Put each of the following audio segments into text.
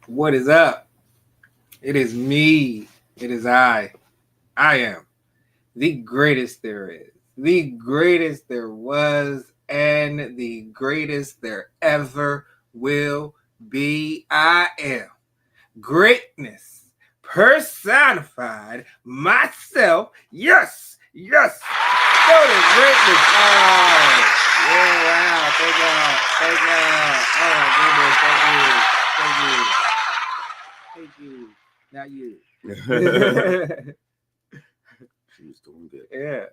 What is up? It is me. It is I. I am the greatest there is, the greatest there was, and the greatest there ever will be. I am greatness personified myself. Yes, yes. Stoney greatness. Oh, yeah, wow. Thank God. Thank God. Oh, my goodness. Thank you. Thank you. Not you. She was doing good. Yeah.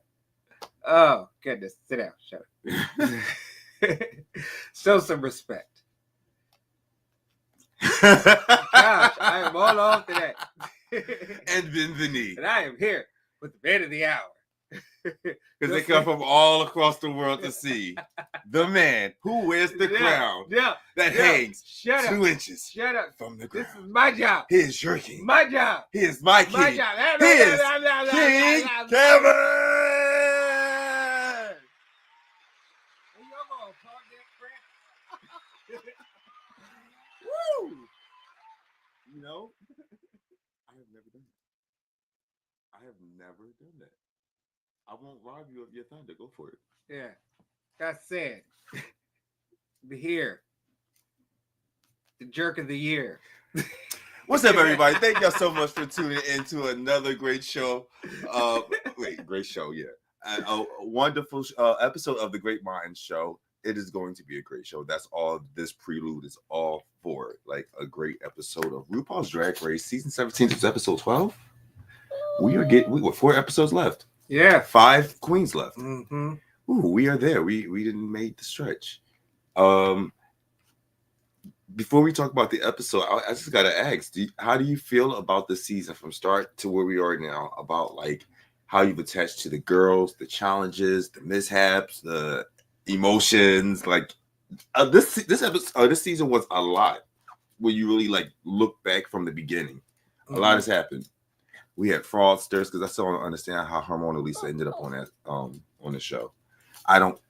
Oh, goodness. Sit down. Shut up. Show some respect. Gosh, I am all off today. And bienvenue. And I am here with the man of the hour. Because they come from all across the world to see the man who wears the crown that hangs 2 inches from the ground. This is my job. He is your king. My job. He is my king. My job. He is King Kevyn. Woo! You know, I have never done that. I have never done that. I won't rob you of your thunder. Go for it. Yeah. That said, here, the jerk of the year. What's up, everybody? Thank y'all so much for tuning in to another great show. Great show, yeah. A wonderful episode of the GreatMines Show. It is going to be a great show. That's all this prelude is all for. Like a great episode of RuPaul's Drag Race season 17. This is episode 12. We were 4 episodes left. Yeah. 5 queens left. Mm-hmm. Ooh, we are there. We didn't make the stretch. Before we talk about the episode, I just gotta ask: how do you feel about the season from start to where we are now? About like how you've attached to the girls, the challenges, the mishaps, the emotions. Like this episode, this season was a lot. When you really like look back from the beginning, a lot has happened. We had fraudsters because I still don't understand how Harmona Lisa ended up on that on the show. I don't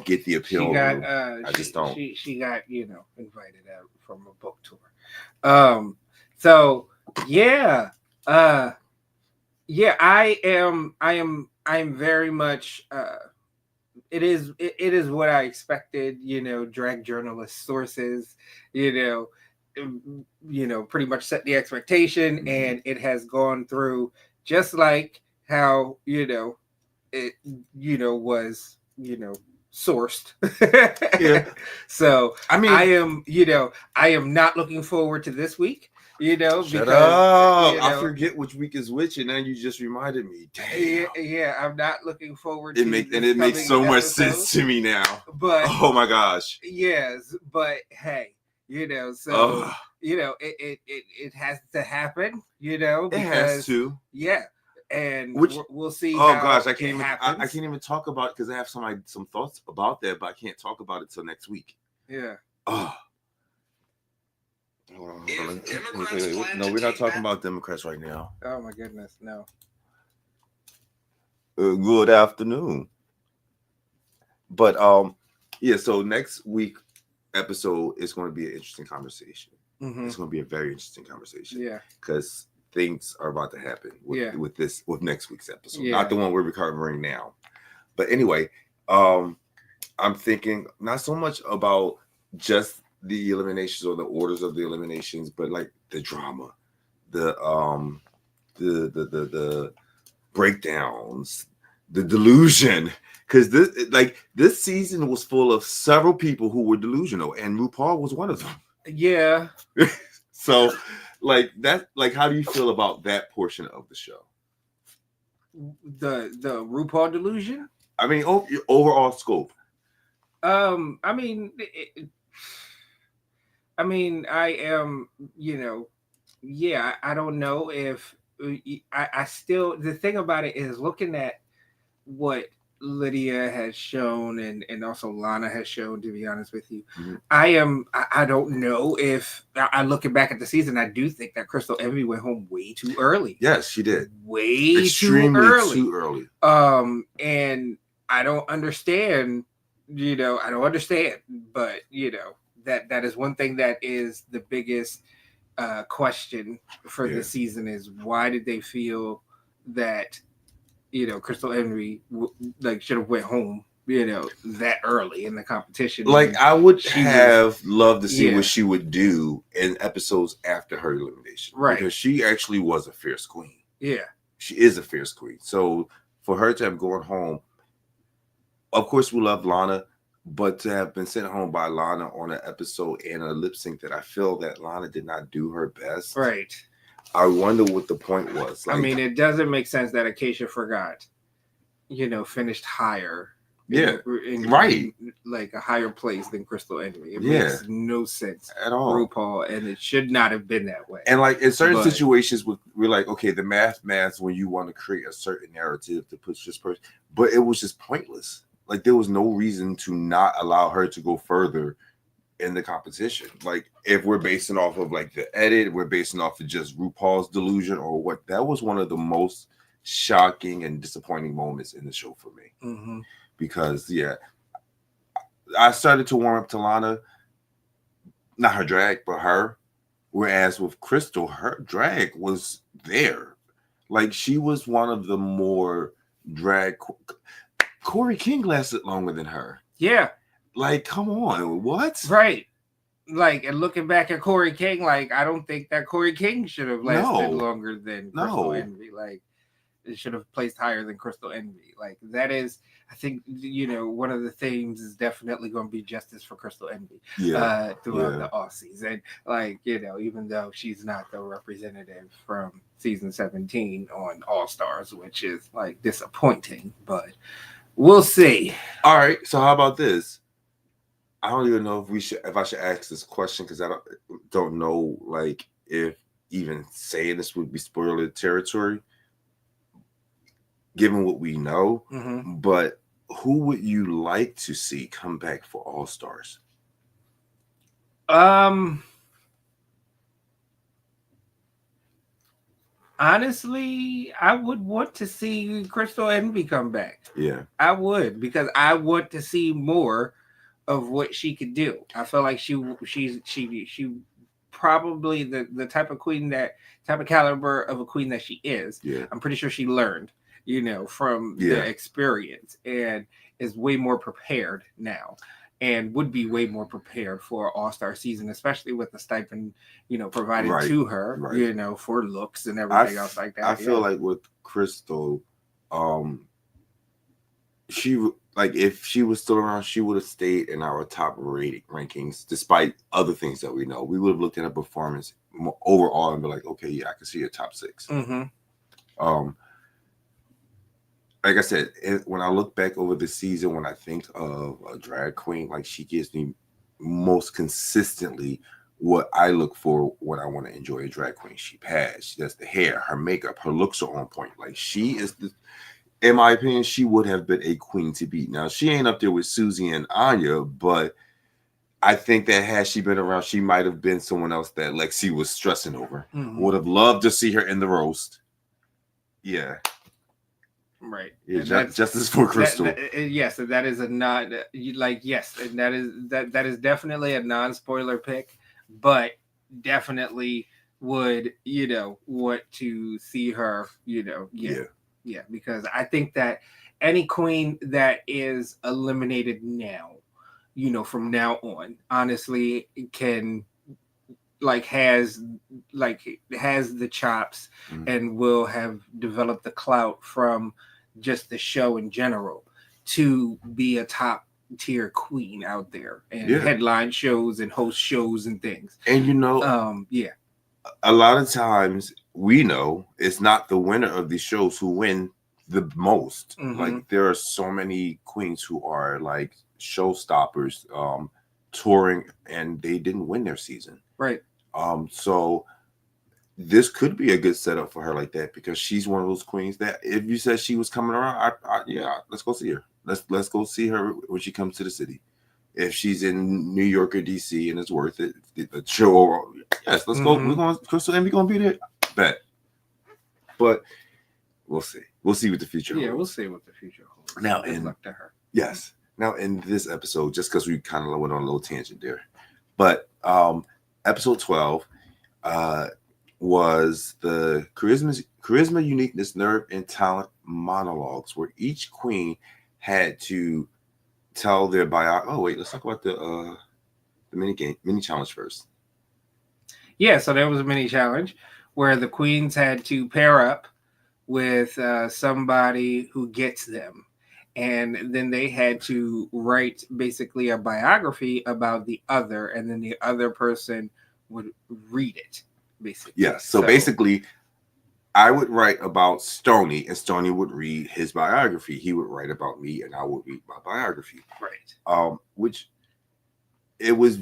get the appeal. She got, I just don't. She got invited out from a book tour. So yeah, I am very much. It is what I expected. Drag journalist sources. Pretty much set the expectation, and it has gone through just like how it was sourced. Yeah. So I mean, I am not looking forward to this week. Shut because up. I forget which week is which, and then you just reminded me. Damn. Yeah, I'm not looking forward to it. It makes so much sense to me now. But oh my gosh. Yes, but hey, so it has to happen. Because, it has to. Yeah. And we'll see. Oh gosh, I can't even talk about it because I have some thoughts about that, but I can't talk about it till next week. Yeah. Oh. Hold on. Wait. No, we're not talking about Democrats right now. Oh my goodness, no. Good afternoon. But yeah. So next week episode is going to be an interesting conversation. Mm-hmm. It's going to be a very interesting conversation. Yeah. Because things are about to happen with next week's episode, not the one we're recovering now. But anyway, I'm thinking not so much about just the eliminations or the orders of the eliminations, but like the drama, the breakdowns, the delusion. Because this season was full of several people who were delusional, and RuPaul was one of them. Yeah. So. Like that, how do you feel about that portion of the show? The RuPaul delusion? I mean, overall scope. I mean, I am, I don't know if I still, the thing about it is looking at what Lydia has shown and also Lana has shown, to be honest with you. Mm-hmm. I don't know if I looking back at the season, I do think that Crystal Envy went home way too early. Yes, she did. Extremely too early. And I don't understand, but that is one thing that is the biggest question for this season is why did they feel that Crystal Henry like should have went home that early in the competition. Like I would have loved to see Yeah. what she would do in episodes after her elimination, Right. Because she actually was a fierce queen. Yeah, she is a fierce queen. So for her to have gone home, of course we love Lana, but to have been sent home by Lana on an episode and a lip sync that I feel that Lana did not do her best. right. I wonder what the point was. I mean, it doesn't make sense that Acacia forgot, finished higher. Right. Like a higher place than Crystal Henry. It Yeah. makes no sense at all. RuPaul, and it should not have been that way. And like in certain situations, we're like, okay, the math when you want to create a certain narrative to push this person, but it was just pointless. Like there was no reason to not allow her to go further in the competition. Like if we're basing off of like the edit, we're basing off of just RuPaul's delusion or what. That was one of the most shocking and disappointing moments in the show for me. Mm-hmm. Because I started to warm up to Lana, not her drag, but her. Whereas with Crystal, her drag was there. Like she was one of the more drag. Corey Kyng lasted longer than her. Yeah. Like, come on, what? Right. Like, and looking back at Corey Kyng, like, I don't think that Corey Kyng should have lasted longer than Crystal Envy. Like, it should have placed higher than Crystal Envy. Like, that is, I think, one of the themes is definitely going to be justice for Crystal Envy throughout the Aussies. And, like, even though she's not the representative from season 17 on All Stars, which is, like, disappointing, but we'll see. All right. So, how about this? I don't even know if I should ask this question because I don't know like if even saying this would be spoiler territory, given what we know. Mm-hmm. But who would you like to see come back for All Stars? Honestly, I would want to see Crystal Envy come back. Yeah, I would, because I want to see more of what she could do. I feel like she probably the type of caliber of a queen that she is. Yeah. I'm pretty sure she learned, from the experience and is way more prepared now and would be way more prepared for All-Star season, especially with the stipend, provided to her, for looks and everything else like that. I feel like with Crystal, she like if she was still around, she would have stayed in our top rankings, despite other things that we know. We would have looked at her performance overall and be like, okay, yeah, I can see her top 6. Mm-hmm. Like I said, when I look back over the season, when I think of a drag queen, like she gives me most consistently what I look for when I want to enjoy a drag queen. She does the hair, her makeup, her looks are on point. Like she is in my opinion, she would have been a queen to beat. Now, she ain't up there with Susie and Anya, but I think that had she been around, she might have been someone else that Lexi was stressing over. Mm-hmm. Would have loved to see her in the roast. Yeah. Right. Yeah, justice for Crystal. Yes, and that is a non yes, and that is definitely a non-spoiler pick, but definitely would, want to see her, Yeah, because I think that any queen that is eliminated now, from now on, honestly, can has the chops and will have developed the clout from just the show in general to be a top tier queen out there and headline shows and host shows and things. And a lot of times we know it's not the winner of these shows who win the most. Mm-hmm. Like there are so many queens who are like showstoppers, touring, and they didn't win their season. Right. So this could be a good setup for her like that, because she's one of those queens that if you said she was coming around, let's go see her. Let's go see her when she comes to the city. If she's in New York or DC and it's worth it, the show, yes, let's go. We're going. Crystal Envy gonna be there. Bet. But we'll see. We'll see what the future holds. Yeah, we'll see what the future holds. Now, in this episode, just because we kind of went on a little tangent there, But episode 12 was the charisma, uniqueness, nerve, and talent monologues, where each queen had to tell their bio. Oh wait, let's talk about the mini challenge first. Yeah, so there was a mini challenge where the queens had to pair up with somebody who gets them. And then they had to write basically a biography about the other, and then the other person would read it, basically. Yeah, so basically, I would write about Stoney, and Stoney would read his biography. He would write about me, and I would read my biography. Right. Which it was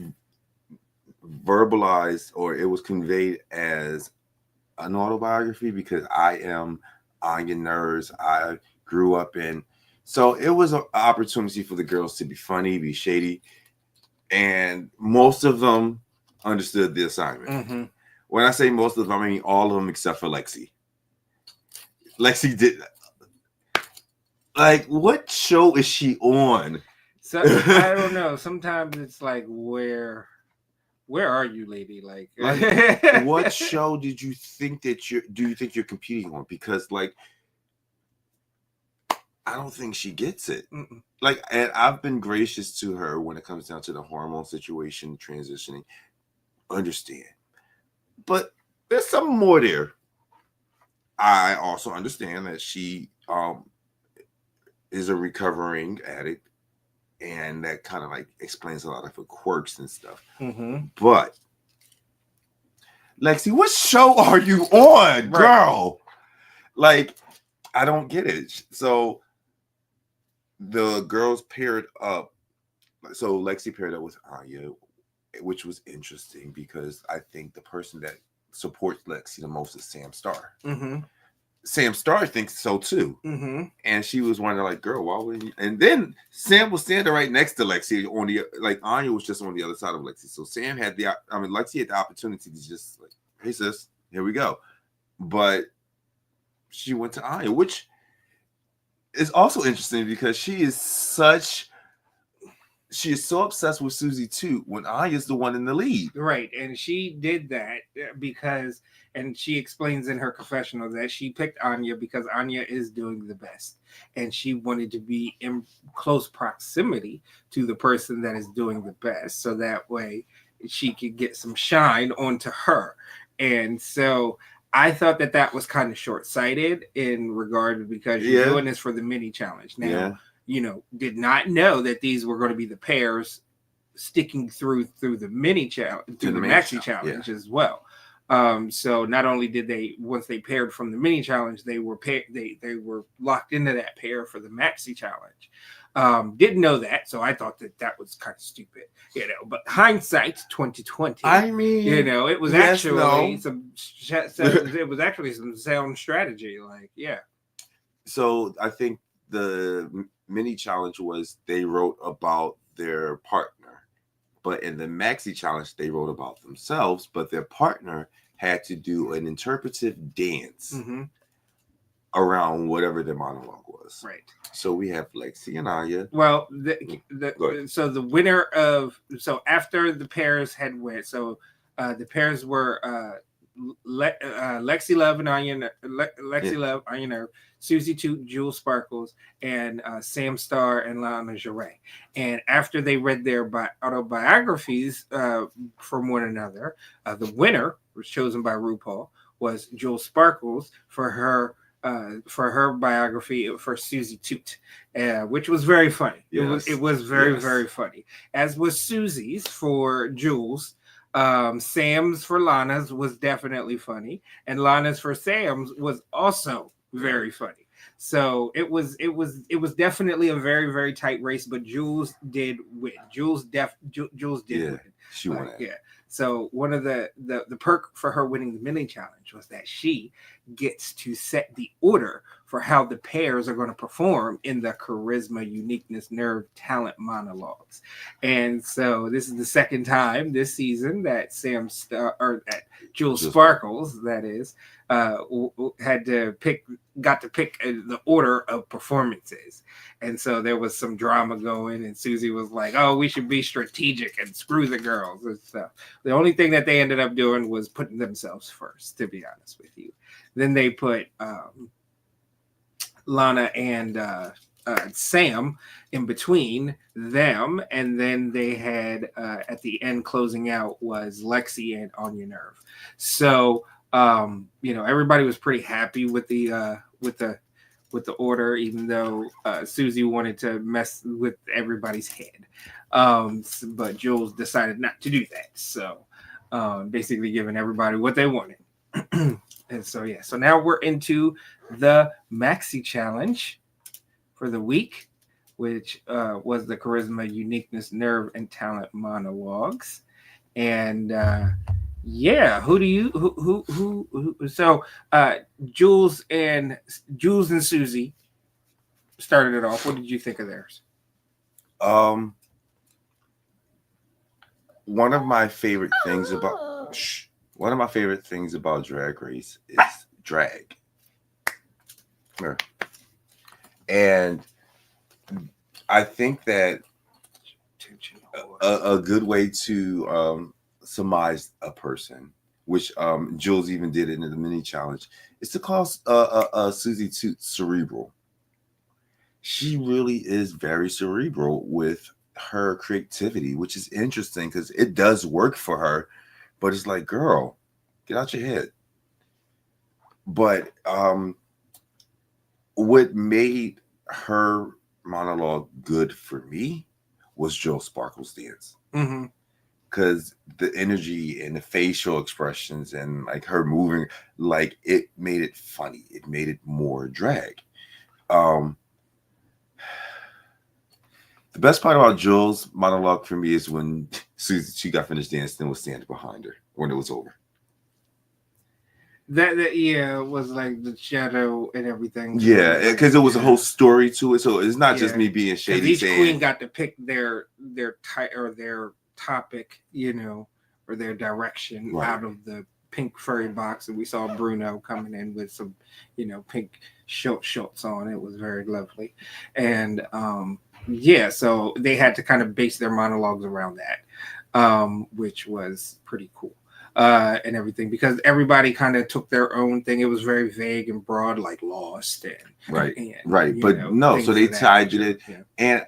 verbalized, or it was conveyed as an autobiography, because I am Anya Nurs. I grew up in, so it was an opportunity for the girls to be funny, be shady, and most of them understood the assignment. Mm-hmm. When I say most of them, I mean all of them except for Lexi. Lexi did, like, what show is she on? So I don't know. Sometimes it's like, where are you, lady? Like what show did you think that do you think you're competing on? Because, like, I don't think she gets it. Mm-mm. Like, and I've been gracious to her when it comes down to the hormone situation, transitioning. Understand, but there's something more there. I also understand that she is a recovering addict, and that kind of like explains a lot of her quirks and stuff. Mm-hmm. But Lexi, what show are you on, girl? Like, I don't get it. So the girls paired up. So Lexi paired up with Anya, which was interesting because I think the person that supports Lexi the most is Sam Starr. Mm-hmm. Sam Starr thinks so too. Mm-hmm. And she was wondering, like, girl, why would you? And then Sam was standing right next to Lexi on the, like, Anya was just on the other side of Lexi. So Sam had Lexi had the opportunity to just, like, hey sis, here we go. But she went to Anya, which is also interesting because she is so obsessed with Susie too, when Anya's the one in the lead. Right. And she did that because, and she explains in her confessional that she picked Anya because Anya is doing the best. And she wanted to be in close proximity to the person that is doing the best. So that way she could get some shine onto her. And so I thought that was kind of short-sighted in regard, because you're doing this for the mini challenge. Now, did not know that these were going to be the pairs sticking through the mini challenge, through the maxi challenge as well. So not only did they, once they paired from the mini challenge, they were they were locked into that pair for the maxi challenge. Didn't know that, so I thought that was kind of stupid, but hindsight 2020. I mean, it was actually some sound strategy, like, yeah. So I think the mini challenge was they wrote about their partner, but in the maxi challenge they wrote about themselves, but their partner had to do an interpretive dance around whatever their monologue was. Right. So we have Lexi and Anya. Well, so the winner of, so after the pairs had went, so the pairs were Lexi Love and Anya, Love, Anya, Susie Toot, Jewel Sparkles, and Sam Starr and Lana Jarre. And after they read their autobiographies from one another, the winner was chosen by RuPaul was Jewel Sparkles for her biography for Susie Toot, which was very funny. Yes. It was very very funny, as was Susie's for Jules. Sam's for Lana's was definitely funny, and Lana's for Sam's was also very funny. So it was definitely a very very tight race, but Jules did win. Jules did win. She won. Yeah. So one of the perk for her winning the mini challenge was that she gets to set the order for how the pairs are going to perform in the charisma, uniqueness, nerve, talent monologues. And so this is the second time this season that that Jules Sparkles, that is, got to pick the order of performances. And so there was some drama going, and Susie was like, "Oh, we should be strategic and screw the girls and stuff." The only thing that they ended up doing was putting themselves first, to be honest with you. Then they put Lana and Sam in between them, and then they had at the end closing out was Lexi and On Your Nerve. So everybody was pretty happy with the order, even though Susie wanted to mess with everybody's head. But Jules decided not to do that. So basically giving everybody what they wanted. And so, so now we're into the Maxi Challenge for the week, which was the charisma, uniqueness, nerve, and talent monologues. And so Jules and Susie started it off. What did you think of theirs? One of my favorite things about Drag Race is drag. And I think that a good way to surmise a person, which Jules even did it in the mini challenge, is to call Susie Toot cerebral. She really is very cerebral with her creativity, which is interesting because it does work for her, but it's like, girl, get out your head. But what made her monologue good for me was Joe Sparkle's dance. Because the energy and the facial expressions and like her moving, like it made it funny. It made it more drag. The best part about Jules' monologue for me is when she got finished dancing and was standing behind her when it was over. That was like the shadow and everything. Yeah, because it was a whole story to it, so it's not just me being shady. Each queen got to pick their topic, or their direction out of the pink furry box, and we saw Bruno coming in with some, pink shorts on. It was very lovely, and so they had to kind of base their monologues around that, which was pretty cool. And everything, because everybody kind of took their own thing. It was very vague and broad, like Lost and right. But no, so they tied it, and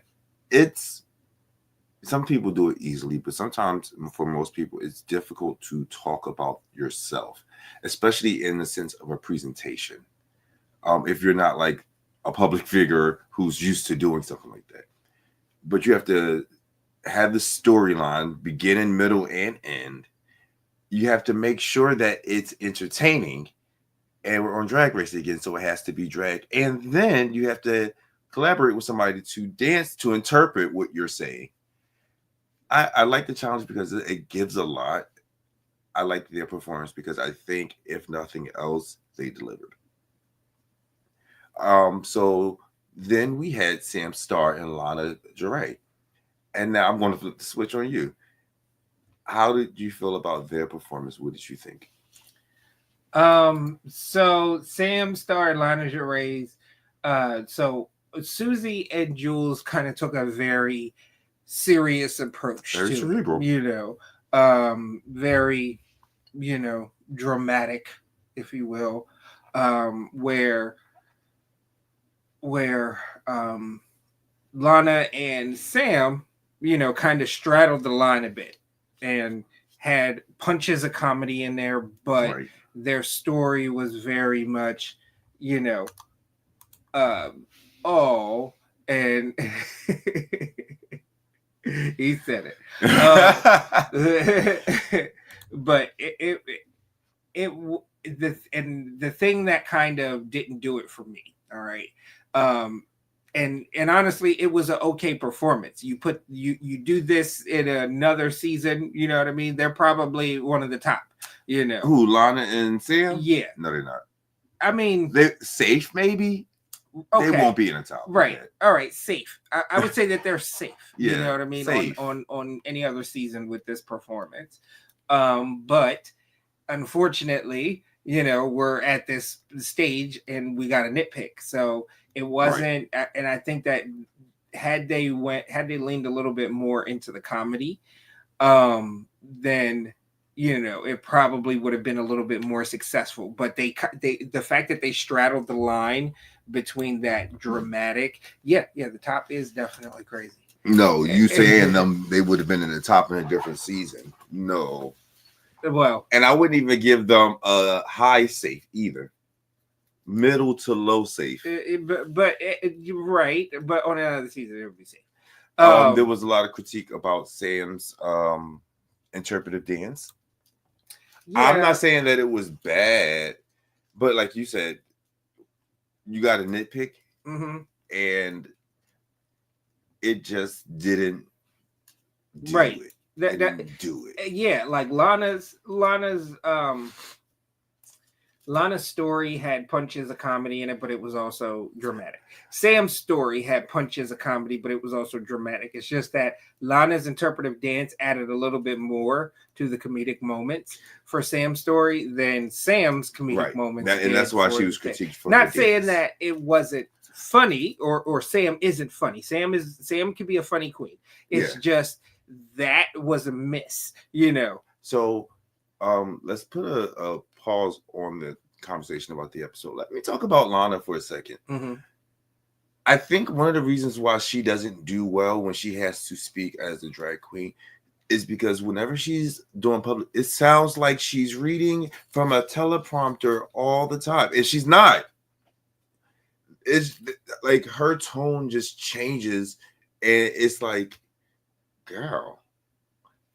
it's some people do it easily, but sometimes for most people, it's difficult to talk about yourself, especially in the sense of a presentation. If you're not like a public figure who's used to doing something like that, but you have to have the storyline, beginning, middle, and end. You have to make sure that it's entertaining, and we're on Drag Race again, so it has to be drag. And then you have to collaborate with somebody to dance, to interpret what you're saying. I like the challenge because it gives a lot. I like their performance because I think, if nothing else, they delivered. So then we had Sam Starr and Lana Jarre. And now I'm going to flip the switch on you. How did you feel about their performance? What did you think? So Sam Starr and Lana Jarre's, so Susie and Jules kind of took a very serious approach very cerebral. Very, dramatic, if you will, where Lana and Sam, kind of straddled the line a bit and had punches of comedy in there, but their story was very much, and he said it. But the thing that kind of didn't do it for me, all right. And honestly, it was an okay performance. You do this in another season, you know what I mean? They're probably one of the top, Who, Lana and Sam? Yeah. No, they're not. I mean, they're safe, maybe. okay. They won't be in the top. Right. Okay. All right. Safe. I would say that they're safe. Yeah, You know what I mean? safe. On any other season with this performance. But unfortunately, we're at this stage and we got a nitpick. So it wasn't, and I think that had they leaned a little bit more into the comedy, then it probably would have been a little bit more successful. But the fact that they straddled the line between that dramatic, the top is definitely crazy. No, you saying them they would have been in the top in a different season. No. Well, and I wouldn't even give them a high safe either. Middle to low safe. But you're right. But on another season, it would be safe. There was a lot of critique about Sam's interpretive dance. Yeah. I'm not saying that it was bad, but like you said, you got a nitpick, and it just didn't do it. Didn't do it. Yeah, like Lana's story had punches of comedy in it, but it was also dramatic. Sam's story had punches of comedy, but it was also dramatic. It's just that Lana's interpretive dance added a little bit more to the comedic moments for Sam's story than Sam's comedic moments. And that's why she was critiqued for not saying that it wasn't funny or Sam isn't funny. Sam can be a funny queen. It's just that was a miss, So let's put a pause on the conversation about the episode. Let me talk about Lana for a second. I think one of the reasons why she doesn't do well when she has to speak as a drag queen is because whenever she's doing public, it sounds like she's reading from a teleprompter all the time, and she's not. It's like her tone just changes, and it's like, girl.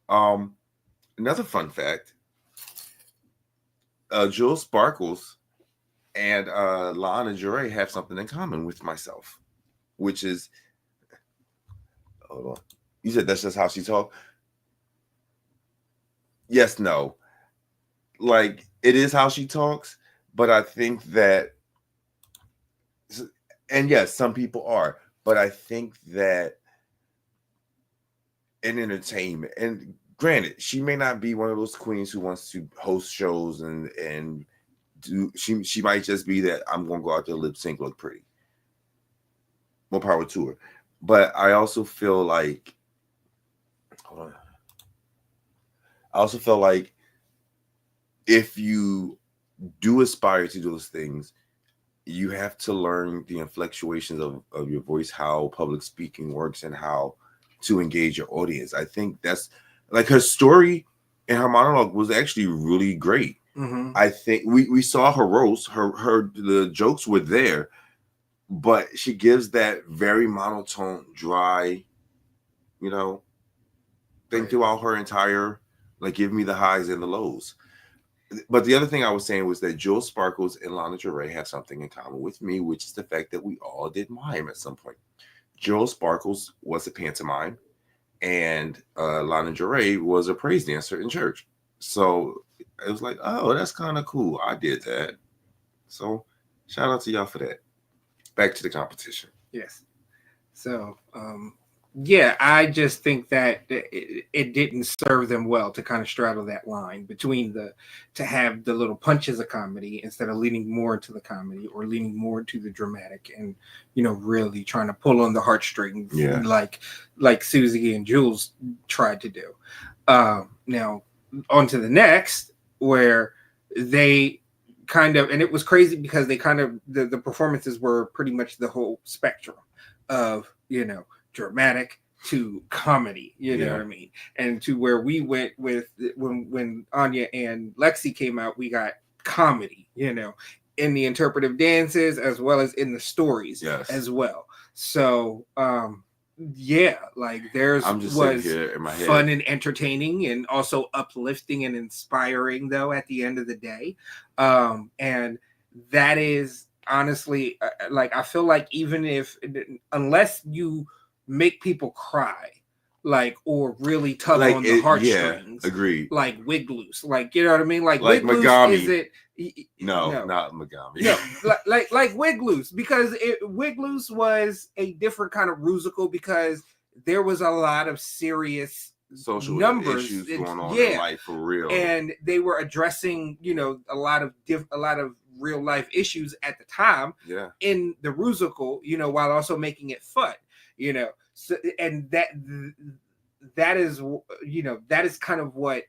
Another fun fact, Jules Sparkles and Lana Jure have something in common with myself, which is, hold on, you said that's just how she talks? Yes, no. Like, it is how she talks, but I think that, and yes, some people are, but I think that in entertainment, and granted, she may not be one of those queens who wants to host shows and do. She might just be that I'm gonna go out there, lip sync, look pretty. More power to her. But I also feel like, hold on. I also feel like if you do aspire to do those things, you have to learn the inflectuations of your voice, how public speaking works, and how to engage your audience. I think that's like her story and her monologue was actually really great. I think we saw her roast, her the jokes were there, but she gives that very monotone, dry, thing throughout her entire, like, give me the highs and the lows. But the other thing I was saying was that Jules Sparkles and Lana Jure have something in common with me, which is the fact that we all did mime at some point. Jules Sparkles was a pantomime, and Lana Jure was a praise dancer in church. So it was like, oh, that's kind of cool. I did that. So shout out to y'all for that. Back to the competition. Yes. So, I just think that it didn't serve them well to kind of straddle that line between to have the little punches of comedy instead of leaning more into the comedy or leaning more into the dramatic and, really trying to pull on the heartstrings like Susie and Jules tried to do. Now, on to the next, where they kind of, and it was crazy because they kind of, the performances were pretty much the whole spectrum of, dramatic to comedy, know what I mean? And to where we went with when Anya and Lexi came out, we got comedy, in the interpretive dances as well as in the stories as well. So like theirs was fun and entertaining and also uplifting and inspiring though at the end of the day. And that is honestly like I feel like even unless you make people cry like, or really tug Like on the yeah, heartstrings, agreed. like Wig Loose, like, you know what I mean, like Like Wig Loose Megami. is it? No, not Megami. No, like Wig Loose, because Wig Loose was a different kind of musical, because there was a lot of serious social numbers issues going on in life for real, and they were addressing, you know, a lot of real life issues at the time, yeah, in the musical, you know, while also making it fun, you know. So, and that is, you know, that is kind of what,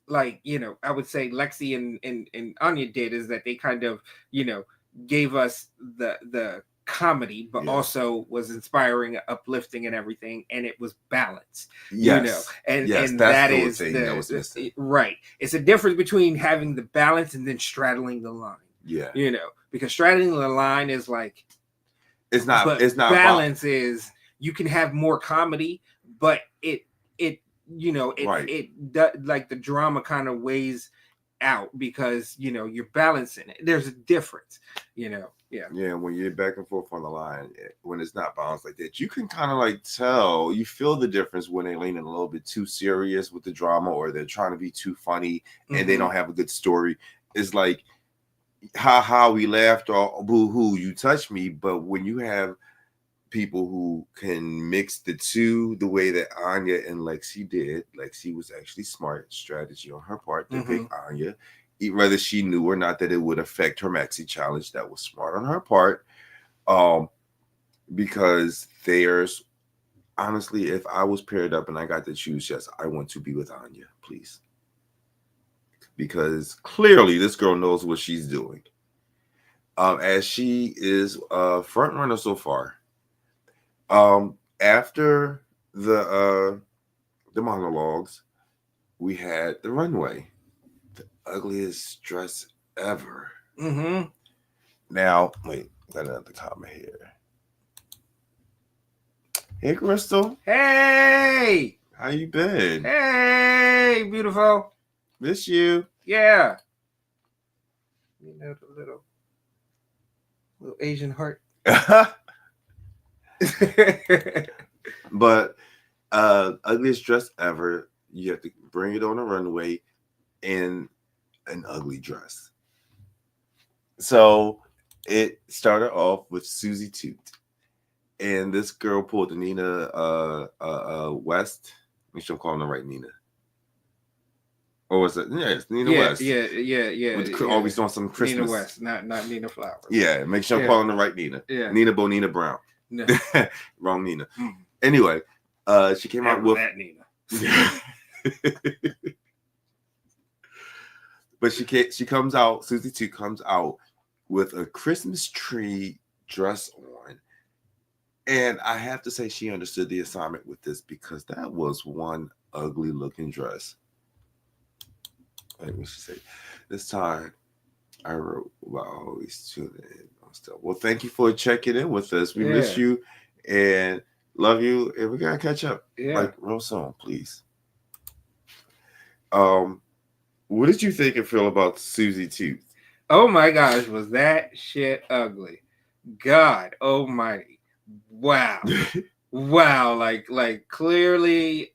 like, you know, I would say Lexi and Anya did, is that they kind of, you know, gave us the comedy, but also was inspiring, uplifting, and everything, and it was balanced. yes, you know, and yes, and that's that the is thing that was missing. Right. It's a difference between having the balance and then straddling the line. Yeah, you know, because straddling the line is like, it's not. but It's not balance is, you can have more comedy, but it you know, like the drama kind of weighs out, because, you know, you're balancing it. There's a difference, you know. Yeah, when you're back and forth on the line, when it's not balanced like that, you can kind of like tell, you feel the difference when they're leaning a little bit too serious with the drama, or they're trying to be too funny and they don't have a good story. It's like, ha, we laughed, or boo hoo, you touched me. But when you have people who can mix the two the way that Anya and Lexi did, Lexi was actually smart strategy on her part to pick Anya, whether she knew or not that it would affect her maxi challenge. That was smart on her part, because there's, honestly, if I was paired up and I got to choose, yes, I want to be with Anya, please, because clearly this girl knows what she's doing, as she is a front runner so far. After the monologues, we had the runway, the ugliest dress ever. Now, wait, got another comment here. Hey, Crystal. Hey, how you been? Hey, beautiful. Miss you. Yeah. You know, the little Asian heart. But ugliest dress ever, you have to bring it on a runway in an ugly dress. So it started off with Susie Toot, and this girl pulled the Nina West. Make sure I'm calling her right, Nina. Or was it? Yeah, it's Nina West. Yeah. With always doing some Christmas. Nina West, not Nina Flowers. Yeah, make sure I'm calling her right, Nina. Yeah. Nina Bonina Brown. No. Wrong Nina. Anyway, she came out with that Nina. But she comes out, Susie 2 comes out with a Christmas tree dress on. And I have to say she understood the assignment with this, because that was one ugly looking dress. Let me say, this time I wrote, "Well, always tune in." Well, thank you for checking in with us. We miss you and love you, and we gotta catch up like real soon, please. What did you think and feel about Susie Tooth? Oh my gosh, was that shit ugly? God almighty. Wow. Wow. Like clearly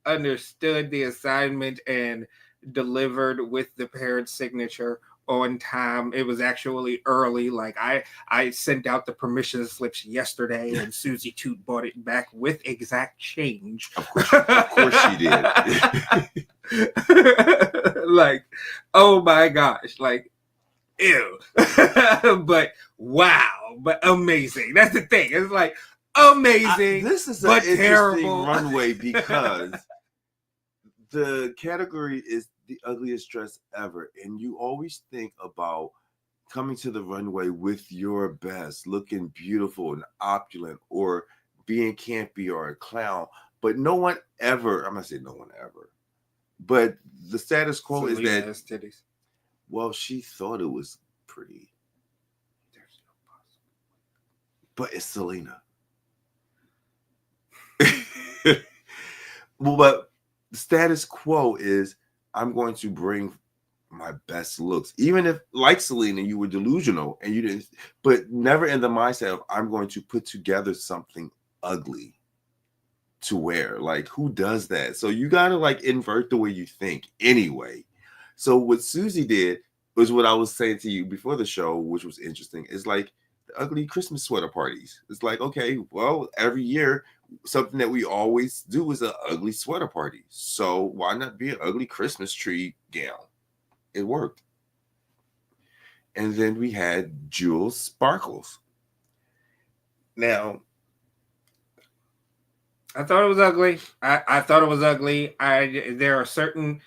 understood the assignment and delivered with the parent signature on time. It was actually early. Like I sent out the permission slips yesterday, and Susie Toot bought it back with exact change. Of course she did. Like, oh my gosh, like, ew. But wow, but amazing. That's the thing. It's like amazing. This is but an interesting terrible runway, because the category is the ugliest dress ever, and you always think about coming to the runway with your best, looking beautiful and opulent, or being campy or a clown. But no one ever, I'm gonna say no one ever, but the status quo is that titties. Well, she thought it was pretty. There's no possible. But it's Selena. Well, but the status quo is, I'm going to bring my best looks. Even if, like Selena, you were delusional and you didn't, but never in the mindset of, I'm going to put together something ugly to wear. Like, who does that? So you gotta like invert the way you think anyway. So what Susie did was what I was saying to you before the show, which was interesting, is like the ugly Christmas sweater parties. It's like, okay, well, every year something that we always do is an ugly sweater party. So why not be an ugly Christmas tree gown? It worked. And then we had Jules Sparkles. Now, I thought it was ugly. I thought it was ugly. There are certain,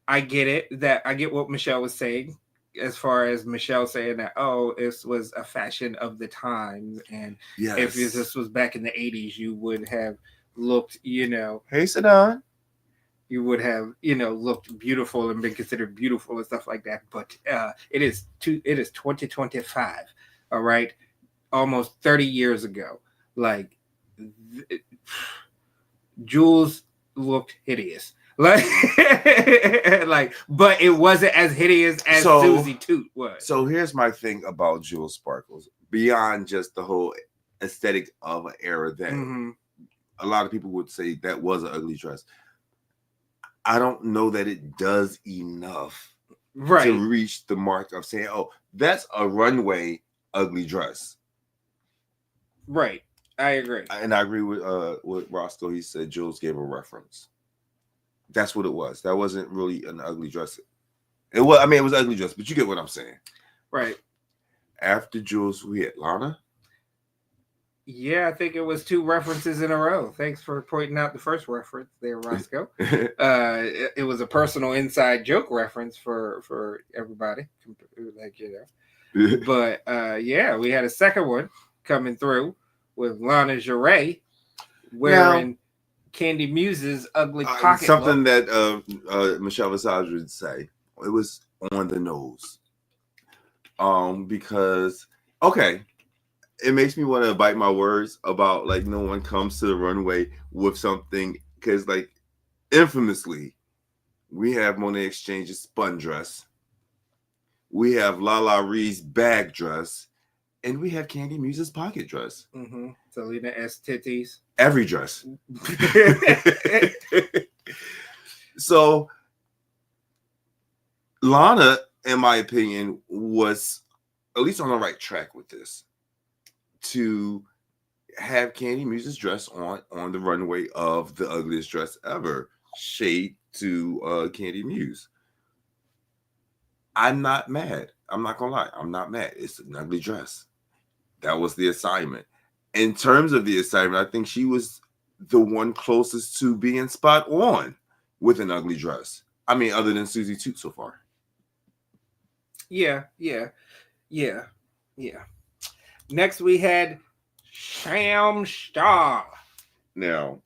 I get it, that I get what Michelle was saying, as far as Michelle saying that, oh, this was a fashion of the times, and if yes. this was back in the 80s, you would have looked, Hey, Sadon. you would have, looked beautiful and been considered beautiful and stuff like that. But it is 2025, all right, almost 30 years ago. Like, Jules looked hideous. Like, but it wasn't as hideous as Susie Toot was. So here's my thing about Jules Sparkles. Beyond just the whole aesthetic of an era that a lot of people would say that was an ugly dress. I don't know that it does enough to reach the mark of saying, oh, that's a runway ugly dress. Right. I agree. And I agree with Roscoe. He said Jules gave a reference. That's what it was. That wasn't really an ugly dress. It was ugly dress, but you get what I'm saying. Right. After Jules, we had Lana. Yeah, I think it was 2 references in a row. Thanks for pointing out the first reference there, Roscoe. It was a personal inside joke reference for everybody. Like, But yeah, we had a second one coming through with Lana Jarre wearing Candy Muse's ugly pocket something look. That Michelle Visage would say. It was on the nose. Because it makes me want to bite my words about like no one comes to the runway with something, because like infamously we have Monet Exchange's spun dress, we have Lala Ree's bag dress, and we have Candy Muse's pocket dress. Selena S. Titties. Every dress. So Lana, in my opinion, was at least on the right track with this, to have Candy Muse's dress on the runway of the ugliest dress ever, shade to Candy Muse. I'm not mad. I'm not gonna lie. I'm not mad. It's an ugly dress. That was the assignment. In terms of the assignment, I think she was the one closest to being spot on with an ugly dress. I mean, other than Susie Toot so far. Yeah. Next, we had Sham Star. Now,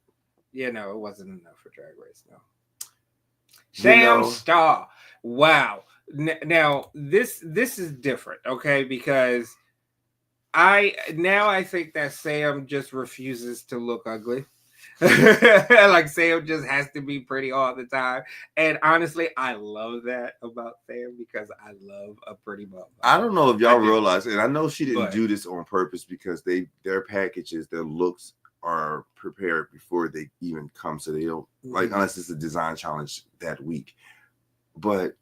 it wasn't enough for Drag Race. No. Sham Star. Wow. Now this is different, okay? Because I think that Sam just refuses to look ugly. Like, Sam just has to be pretty all the time, and honestly, I love that about Sam because I love a pretty mom. I don't know if y'all realize, and I know she didn't do this on purpose, because their packages, their looks are prepared before they even come, so they don't like, unless it's a design challenge that week. But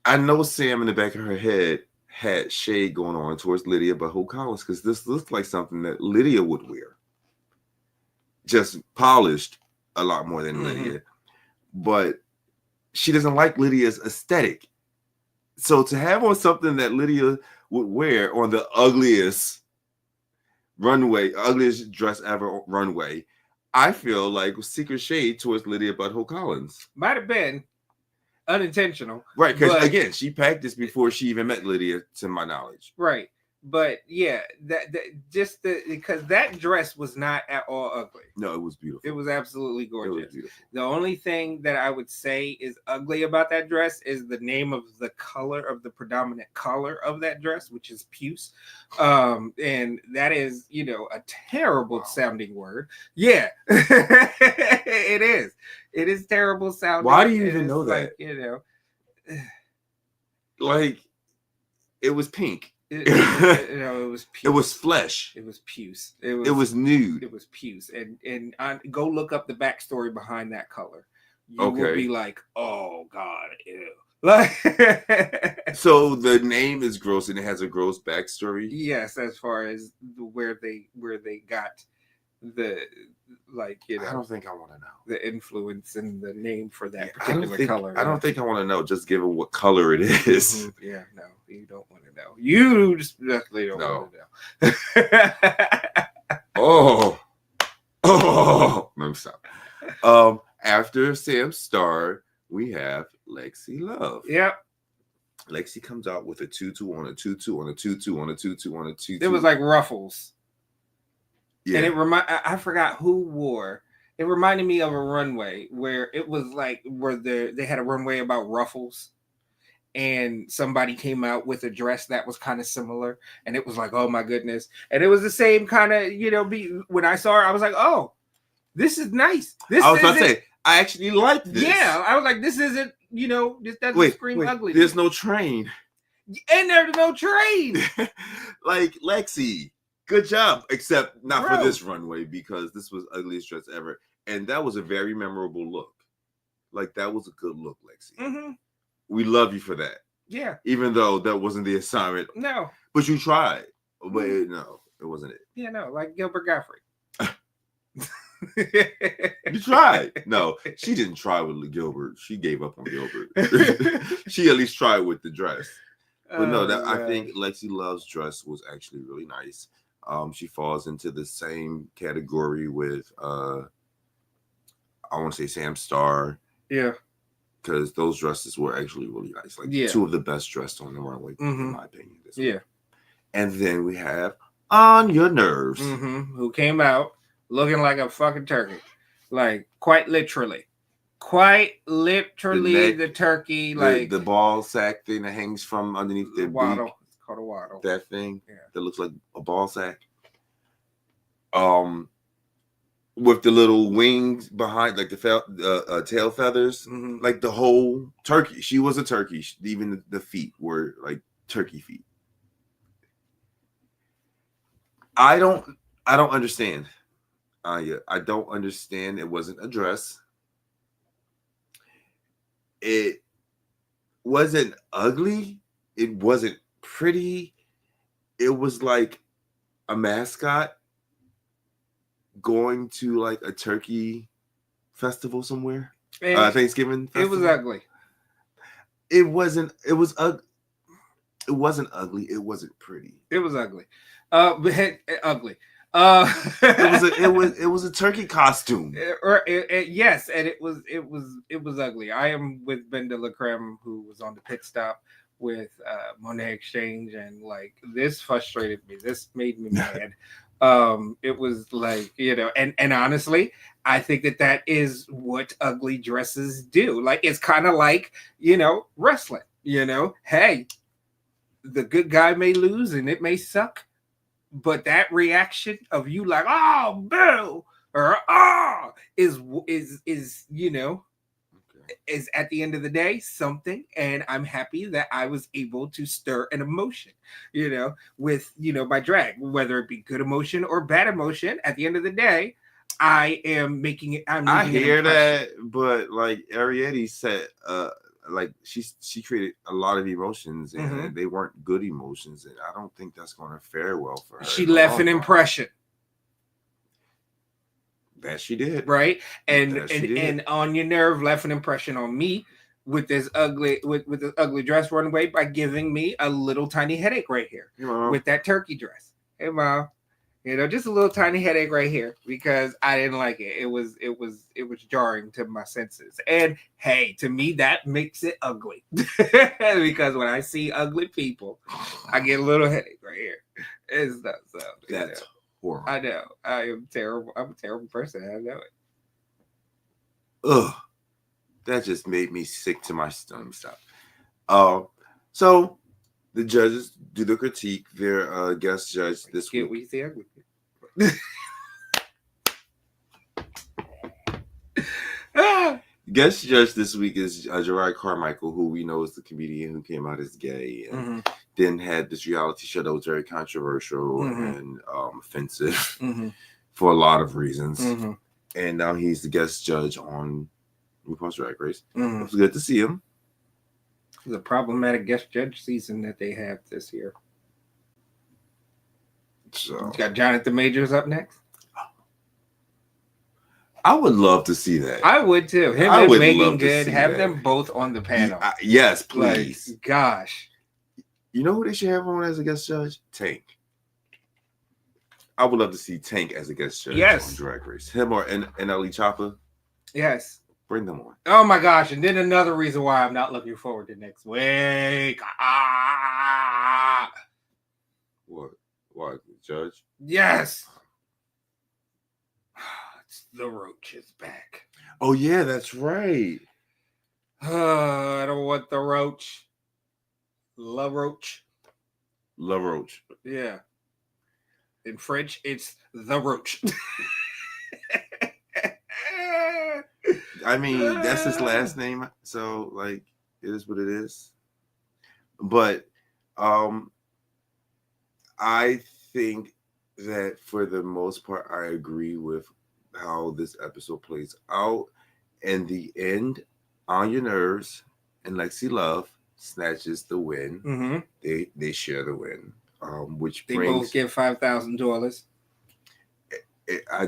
I know Sam in the back of her head had shade going on towards Lydia Butthole Collins, because this looks like something that Lydia would wear. Just polished a lot more than Lydia. But she doesn't like Lydia's aesthetic. So to have on something that Lydia would wear on the ugliest dress ever runway, I feel like was secret shade towards Lydia Butthole Collins. Might have been unintentional. Right, because again, she practiced before she even met Lydia, to my knowledge. Right. But yeah, because that dress was not at all ugly. No, it was beautiful. It was absolutely gorgeous. It was beautiful. The only thing that I would say is ugly about that dress is the name of the color, of the predominant color of that dress, which is puce. And that is, a terrible sounding word. Yeah. It is. It is terrible sounding. Why do you even know that? Like, like, it was pink. It was puce. It was flesh. It was puce. It was nude. It was puce. And go look up the backstory behind that color. You Okay. will be like, oh God, ew. Like, so the name is gross and it has a gross backstory. Yes, as far as where they got the, like, you know, I don't think I want to know the influence and the name for that particular color. I don't think I want to know, just given what color it is. Mm-hmm. Yeah, no, you don't want to know. You just definitely don't want to know. Oh, let me stop. After Sam Star, we have Lexi Love. Yep. Lexi comes out with a tutu on a tutu on a tutu on a tutu on a tutu. It was like ruffles. Yeah. And I forgot who wore. It reminded me of a runway where it was like where they had a runway about ruffles, and somebody came out with a dress that was kind of similar, and it was like, oh my goodness. And it was the same kind of, you know, when I saw her, I was like, oh, this is nice. I was about to say, I actually like this. Yeah, I was like, this isn't, you know, this doesn't scream ugly. There's no train. And there's no train. Like, Lexi, good job. Except not for this runway, because this was ugliest dress ever. And that was a very memorable look. Like, that was a good look, Lexi. Mm-hmm. We love you for that. Yeah. Even though that wasn't the assignment. No. But you tried. But no, it wasn't it. Yeah, no, like Gilbert Gottfried. You tried. No, she didn't try with Gilbert. She gave up on Gilbert. She at least tried with the dress. But no, I think Lexi Love's dress was actually really nice. She falls into the same category with I want to say Sam Star. Yeah. Because those dresses were actually really nice. Like two of the best dressed on the runway, in my opinion. This week. And then we have On Your Nerves. Who came out looking like a fucking turkey. Like, quite literally. The turkey. Like the ball sack thing that hangs from underneath the waddle. beak. It's called a waddle. That thing that looks like a ball sack. With the little wings behind, like the tail feathers, like the whole turkey. She was a turkey. Even the feet were like turkey feet. I don't understand. I don't understand. It wasn't a dress. It wasn't ugly. It wasn't pretty. It was like a mascot going to like a turkey festival somewhere. Thanksgiving festival. It was ugly. It wasn't ugly. It wasn't ugly. It wasn't pretty. It was ugly. Ugly. It was a turkey costume. Yes, and it was ugly. I am with Ben de la Creme, who was on the pit stop with Monet Exchange, and like this frustrated me. This made me mad. It was like, you know, and honestly, I think that is what ugly dresses do. Like, it's kind of like, you know, wrestling. You know, hey, the good guy may lose and it may suck, but that reaction of you like, oh, boo, or is you know, is at the end of the day something, and I'm happy that I was able to stir an emotion, you know, with, you know, my drag, whether it be good emotion or bad emotion. At the end of the day, I am making it. I hear that, but like Arietti said, like she created a lot of emotions, and they weren't good emotions, and I don't think that's going to fare well for her. She left an impression. That she did, right? And On Your Nerve left an impression on me with this ugly dress runway by giving me a little tiny headache right here with that turkey dress. Hey, Mom, you know, just a little tiny headache right here because I didn't like it. It was jarring to my senses. And hey, to me that makes it ugly because when I see ugly people, I get a little headache right here. It's not so. That's horrible. I know. I am terrible. I'm a terrible person. I know it. Ugh. That just made me sick to my stomach. Stop. So the judges do the critique. Their guest judge this week. We see ugly people. Guest judge this week is Gerard Carmichael, who we know is the comedian who came out as gay and then had this reality show that was very controversial and offensive for a lot of reasons. And now he's the guest judge on RuPaul's Drag Race. It was good to see him. It was a problematic guest judge season that they have this year. So you got Jonathan Majors up next. I would love to see that. I would too. Him and Megan Good, have them both on the panel. Yes, please. Like, gosh. You know who they should have on as a guest judge? Tank. I would love to see Tank as a guest judge on Drag Race. Him or NLE Choppa. Yes. Bring them on. Oh my gosh. And then another reason why I'm not looking forward to next week. What? Judge? Yes. The Roach is back. Oh, yeah, that's right. I don't want the Roach. La Roach. La Roach. Yeah. In French, it's the Roach. I mean, that's his last name. So, like, it is what it is. But I think that for the most part, I agree with how this episode plays out. In the end, On Your Nerves and Lexi Love snatches the win. They share the win, which they both get $5,000.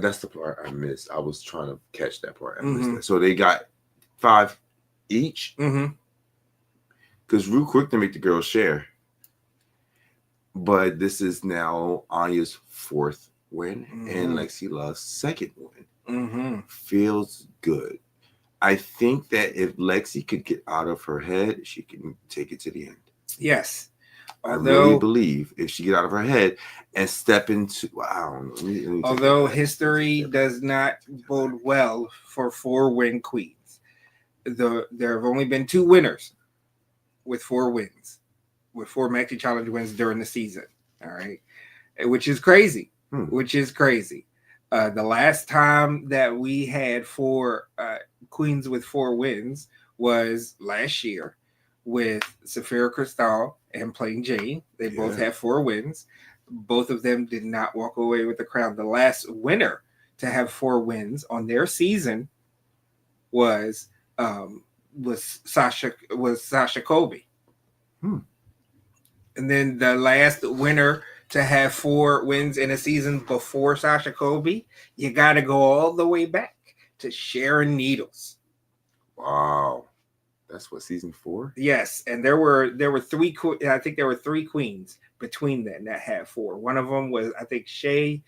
That's the part I missed. I was trying to catch that part. I missed that. So they got $5 each. Because Ru quick to make the girls share. But this is now Anya's 4th win and Lexi Love's 2nd win. Feels good. I think that if Lexi could get out of her head, she can take it to the end. Yes. I really believe if she get out of her head and step into, I don't know. Let me although history does not bode well for 4-win queens. There have only been 2 winners with 4 wins, with 4 Maxi Challenge wins during the season. All right. Which is crazy. The last time that we had 4 queens with 4 wins was last year with Safira Cristal and Plain Jane. They both had 4 wins. Both of them did not walk away with the crown. The last winner to have 4 wins on their season was Sasha Colby. And then the last winner to have 4 wins in a season before Sasha Colby, you got to go all the way back to Sharon Needles. Wow. That's what, season 4? Yes, and there were 3. I think there were 3 queens between them that had 4. One of them was, I think, Shay.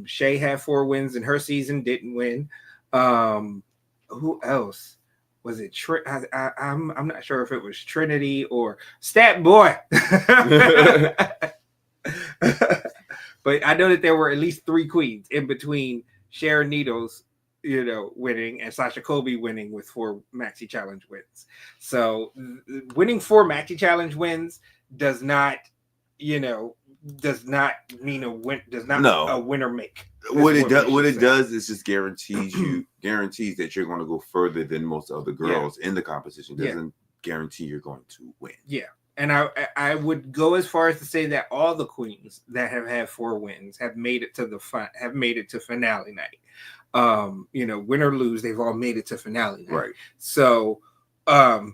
Shay had 4 wins in her season, didn't win. Who else? Was it? I'm not sure if it was Trinity or Stat Boy. But I know that there were at least 3 queens in between Sharon Needles, winning, and Sasha Colby winning with 4 Maxi Challenge wins. So winning 4 Maxi Challenge wins does not mean a win. Does not a winner make. What it does is just guarantees that you're going to go further than most other girls in the competition. Doesn't guarantee you're going to win. Yeah. And I would go as far as to say that all the queens that have had 4 wins have made it to finale night. Win or lose, they've all made it to finale night. Right. So that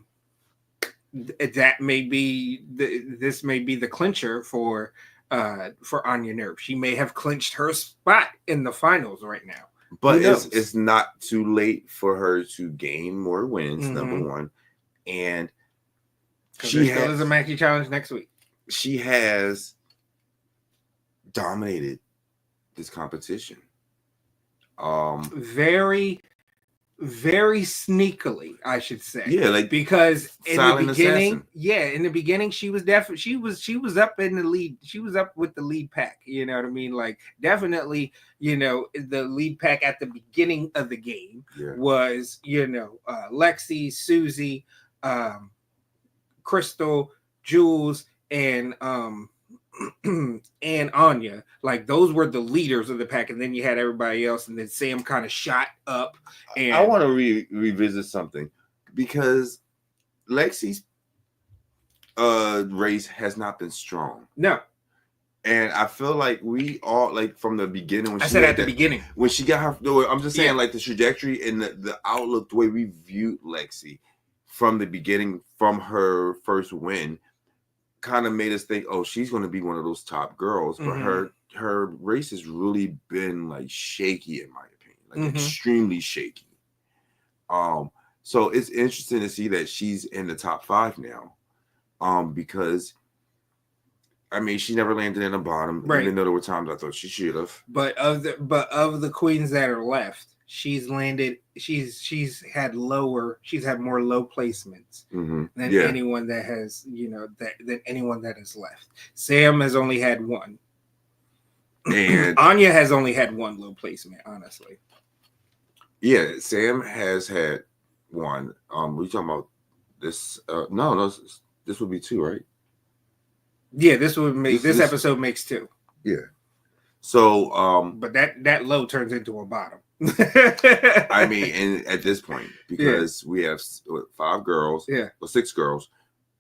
may be this may be the clincher for Anya Nerve. She may have clinched her spot in the finals right now. But it's not too late for her to gain more wins, number one. And she has a Maxi Challenge next week. She has dominated this competition. Very, very sneakily, I should say. Yeah, because in the beginning, she was definitely she was up in the lead. She was up with the lead pack. You know what I mean? Like definitely, the lead pack at the beginning of the game was Lexi, Susie, Crystal, Jules, and and Anya, like those were the leaders of the pack, and then you had everybody else, and then Sam kind of shot up. And I want to revisit something because Lexi's race has not been strong. No. And I feel like we all, like from the beginning, when I said at the beginning, when she got her, I'm just saying, like the trajectory and the outlook, the way we viewed Lexi from the beginning, from her first win, kind of made us think, oh, she's going to be one of those top girls. But her race has really been like shaky, in my opinion, like extremely shaky. So it's interesting to see that she's in the top 5 now, because I mean, she never landed in the bottom, even though there were times I thought she should have. But of the queens that are left, she's landed. She's had more low placements than anyone that has, than anyone that is left. Sam has only had one, and Anya has only had one low placement. Honestly, yeah, Sam has had one. We talking about this? No, this would be 2, right? Yeah, this episode makes 2. Yeah. So, but that low turns into a bottom. I mean, and at this point, because we have 5 girls, or 6 girls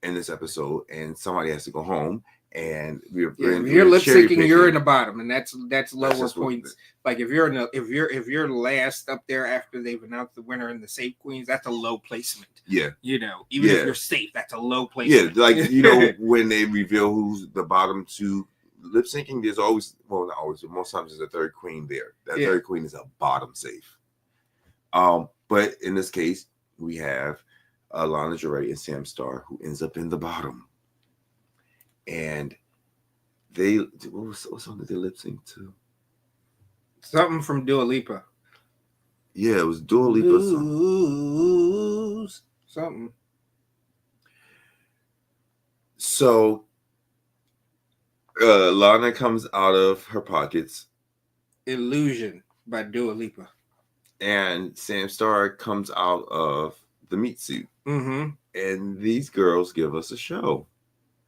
in this episode, and somebody has to go home, and you're lip syncing, you're in the bottom, and that's lower points. Like if you're last up there after they've announced the winner in the safe queens, that's a low placement. Yeah, even if you're safe, that's a low placement. Yeah, like when they reveal who's the bottom 2 lip syncing, there's always, well, not always, but most times there's a third queen there. That third queen is a bottom safe. But in this case, we have Lana Del Rey and Sam Starr, who ends up in the bottom. And what song did they lip sync to? Something from Dua Lipa. Yeah, it was Dua Lipa something. So Lana comes out of her pockets. Illusion by Dua Lipa. And Sam Starr comes out of the meat suit. And these girls give us a show.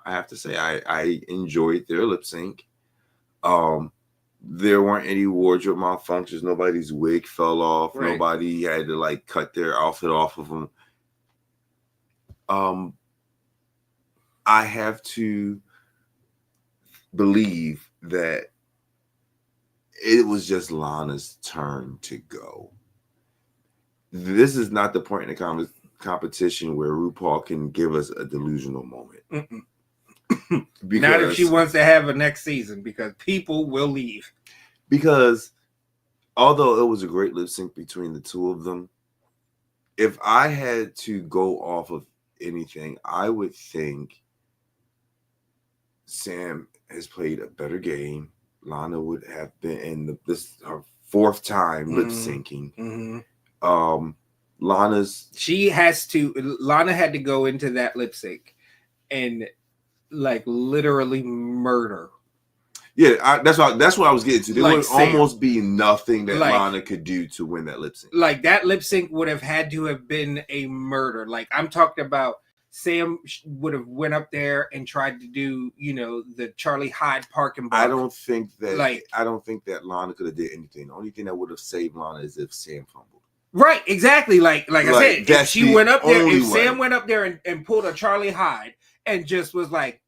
I have to say, I enjoyed their lip sync. There weren't any wardrobe malfunctions. Nobody's wig fell off. Nobody had to like cut their outfit off of them. I have to believe that it was just Lana's turn to go. This is not the point in the competition where RuPaul can give us a delusional moment. Not if she wants to have a next season, because people will leave. Because although it was a great lip sync between the 2 of them, if I had to go off of anything, I would think Sam has played a better game. Lana would have been in her 4th time lip syncing. Lana had to go into that lip sync and like literally murder. Yeah, that's what I was getting to. There would almost be nothing that Lana could do to win that lip sync. Like that lip sync would have had to have been a murder. Like I'm talking about, Sam would have went up there and tried to do, the Charlie Hyde Park and I don't think that Lana could have did anything. The only thing that would have saved Lana is if Sam fumbled. Right, exactly. Like I said, if she went up there, if Sam went up there and pulled a Charlie Hyde and just was like,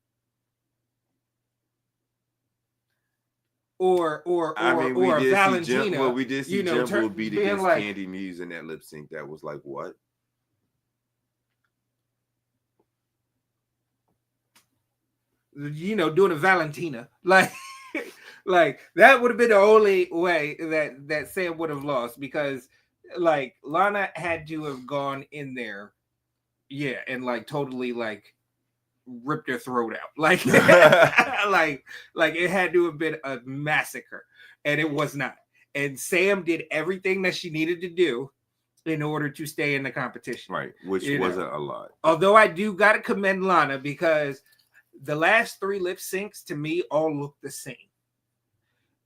or Valentina. We did see Jimbo beat against Candy Muse in that lip sync. That was like what? Doing a Valentina, like that would have been the only way that Sam would have lost, because like Lana had to have gone in there, and like totally like ripped her throat out, like like it had to have been a massacre, and it was not. And Sam did everything that she needed to do in order to stay in the competition, right? Which wasn't a lot. Although I do gotta commend Lana, because the last 3 lip syncs to me all look the same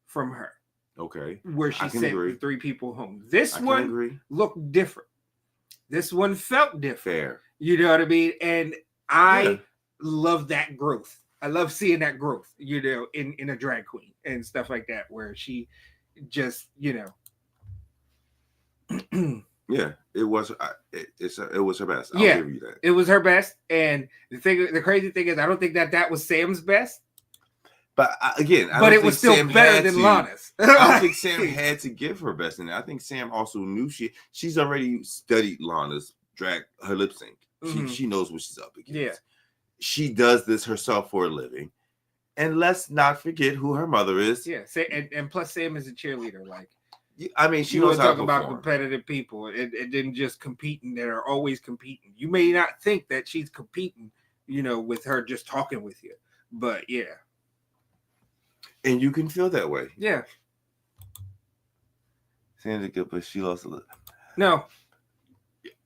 from her. Okay. Where she sent the 3 people home. This one looked different. This one felt different. Fair. You know what I mean? And I love that growth I love seeing that growth, in a drag queen and stuff like that, where she just, Yeah, it was. It was her best. I'll yeah, give you that. it was her best. And the crazy thing is, I don't think that was Sam's best, But again, I but don't it think was still Sam better had than to. Lana's. I don't think Sam had to give her best in it. I think Sam also knew she's already studied Lana's her lip sync. She knows what she's up against. Yeah. She does this herself for a living. And let's not forget who her mother is. Yeah, and plus Sam is a cheerleader. Like, I mean, she you knows were how to talking about perform. competitive people, and then just competing that are always competing. You may not think that she's competing, with her just talking with you, but yeah. And you can feel that way. Yeah. Sam's good, but she lost a little. No.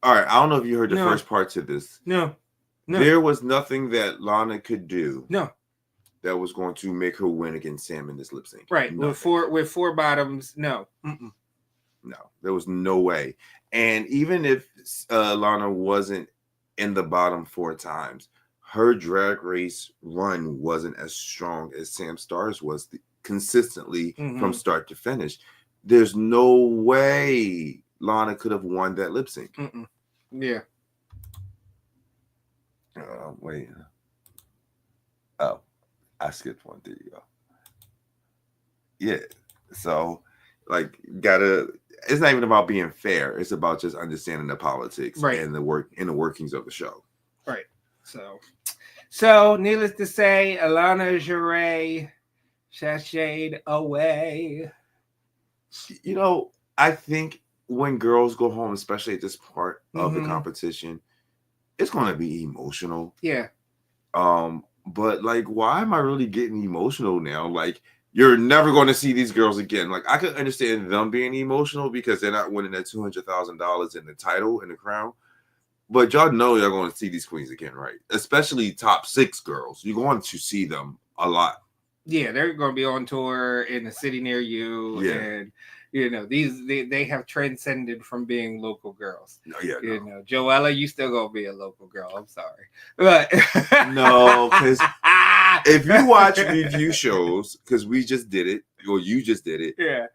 All right, I don't know if you heard the first part to this. No. There was nothing that Lana could do. No. That was going to make her win against Sam in this lip sync. Right. Nothing. With four bottoms, no. Mm-mm. No, there was no way. And even if Lana wasn't in the bottom 4 times, her drag race run wasn't as strong as Sam Starr's was consistently from start to finish. There's no way Lana could have won that lip sync. Mm-mm. Yeah. Wait. Oh, I skipped one. There you go. Yeah. So, it's not even about being fair. It's about just understanding the politics and the workings of the show. Right. So needless to say, Alana Jarre sashayed away. I think when girls go home, especially at this part of the competition, it's going to be emotional. Yeah. But why am I really getting emotional now? You're never going to see these girls again. I could understand them being emotional because they're not winning that $200,000 in the title and the crown. But y'all know you're going to see these queens again, right? Especially top 6 girls. You're going to see them a lot. Yeah, they're going to be on tour in a city near you. Yeah. And, they have transcended from being local girls. No, yeah, no. Joella, you still going to be a local girl. I'm sorry. But no, because if you watch review shows, because we just did it, or you just did it. Yeah.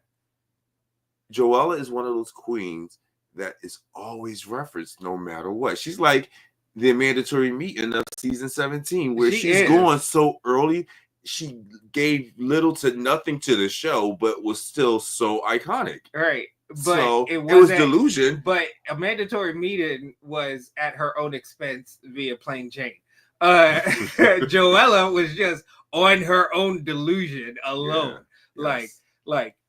Joella is one of those queens that is always referenced no matter what. She's like the mandatory meeting of season 17, where she's going so early. She gave little to nothing to the show, but was still so iconic. Right. But so it was delusion. But a mandatory meeting was at her own expense via Plain Jane. Joella was just on her own delusion alone. Yeah. Yes.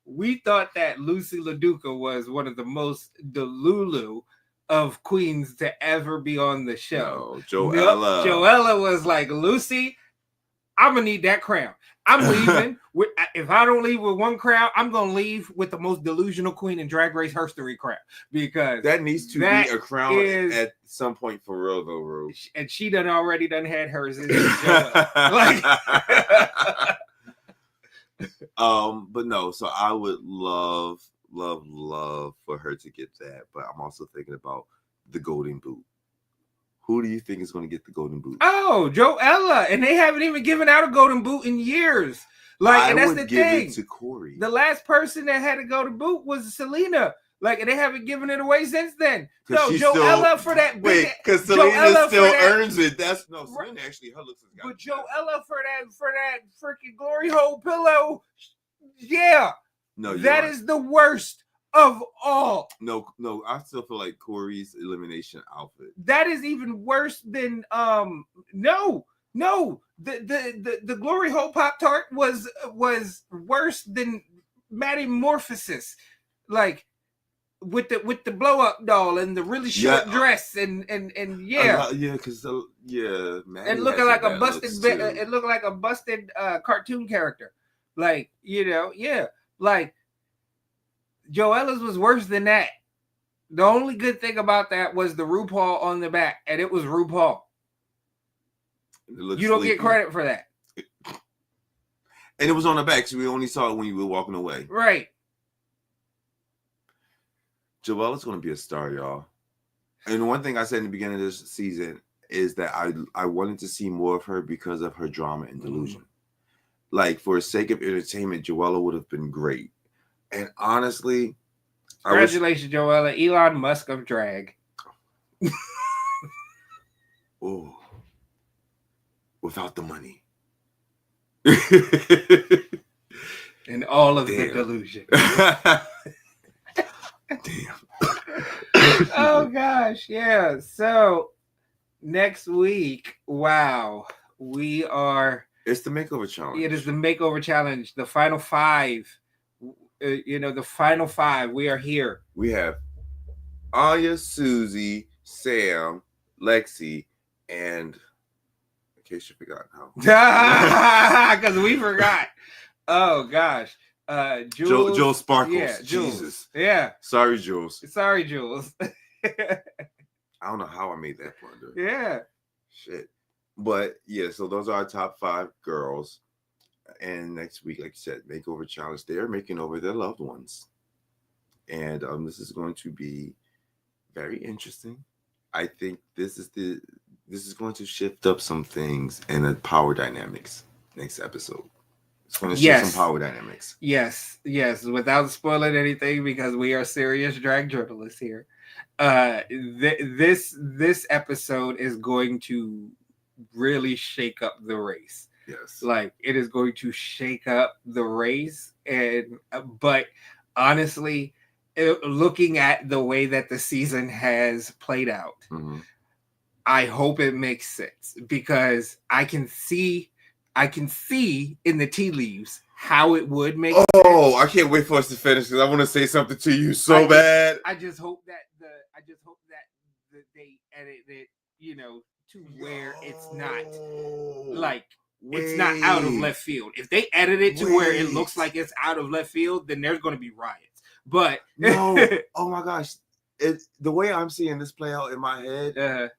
We thought that Lucy LaDuca was one of the most delulu of queens to ever be on the show. No, Joella. Joella was like, Lucy, I'm gonna need that crown. I'm leaving. If I don't leave with one crown, I'm gonna leave with the most delusional queen in Drag Race history crown, because that needs to be a crown at some point for real, though, Ru. And she already had hers. But no. So I would love for her to get that, but I'm also thinking about the Golden Boot. Who do you think is going to get the Golden Boot? Oh, Joella, and they haven't even given out a Golden Boot in years. And that's the thing. I would give it to Corey. The last person that had a Golden Boot was Selena. And they haven't given it away since then. No, Joella for that. Wait, because Selena still earns it. Selena actually, her looks. But Joella for that freaking glory hole pillow. Yeah. No, that is the worst of all. No, I still feel like Corey's elimination outfit. That is even worse than no. The glory hole Pop Tart was worse than Metamorphosis. With the blow up doll and the really short dress and because it looked like a busted it looked like a busted cartoon character. Joella's was worse than that. The only good thing about that was the RuPaul on the back, and it was RuPaul. You don't get credit for that. And it was on the back, so we only saw it when you were walking away. Right. Joella's going to be a star, y'all. And one thing I said in the beginning of this season, is that I wanted to see more of her because of her drama and delusion. Like, for the sake of entertainment, Joella would have been great. And honestly, congratulations, Joella, Elon Musk of drag. Oh, without the money. And all of the delusion. Damn. Oh gosh, yeah. So next week, wow, we are. It's the makeover challenge. It is the makeover challenge. The final 5. The final 5. We are here. We have Anya, Susie, Sam, Lexi, and in case you forgot how. Because we forgot. Oh gosh. Jules. Jules Sparkles. Yeah, Jules. Jesus. Yeah. Sorry, Jules. Sorry, Jules. I don't know how I made that blunder. Yeah. Shit. But yeah, so those are our top 5 girls. And next week, like you said, makeover challenge. They're making over their loved ones. And this is going to be very interesting. I think this is going to shift up some things in the power dynamics next episode. It's going to shift some power dynamics. Yes. Without spoiling anything, because we are serious drag journalists here. This episode is going to really shake up the race. Yes. Like, it is going to shake up the race. But honestly, looking at the way that the season has played out, I hope it makes sense, because I can see in the tea leaves how it would make sense. I can't wait for us to finish, because I want to say something to you bad. I just hope that they edit it, to where it's not like it's not out of left field. If they edit it to where it looks like it's out of left field, then there's going to be riots. But no, oh my gosh, the way I'm seeing this play out in my head,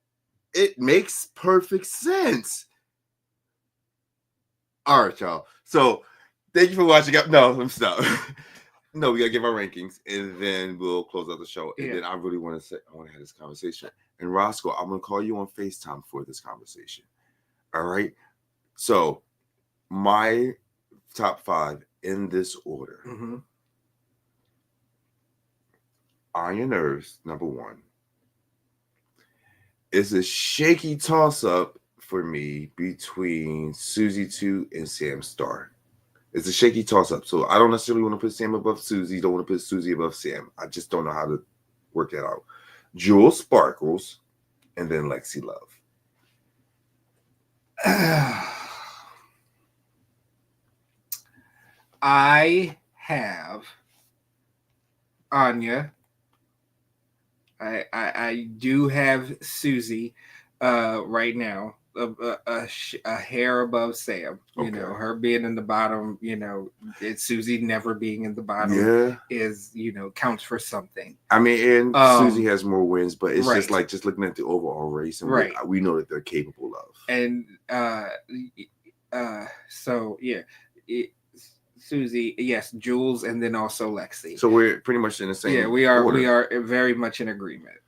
it makes perfect sense. All right, y'all. So thank you for watching. No, let me stop. No, we gotta give our rankings, and then we'll close out the show. And then I really want to have this conversation. And Roscoe, I'm gonna call you on FaceTime for this conversation. All right. So my top 5 in this order. On Your Nerves, number 1. It's a shaky toss-up for me between Susie 2 and Sam Star. It's a shaky toss-up. So I don't necessarily want to put Sam above Susie. Don't want to put Susie above Sam. I just don't know how to work that out. Jules Sparkles, and then Lexi Love. I have Anya. I do have Susie right now, a hair above Sam. You know, her being in the bottom, it's Susie never being in the bottom is, counts for something. I mean, and Susie has more wins, but it's just looking at the overall race, and we know that they're capable of. And so yeah, Susie, yes, Jules, and then also Lexi. So we're pretty much in the same. Yeah, we are. Order. We are very much in agreement.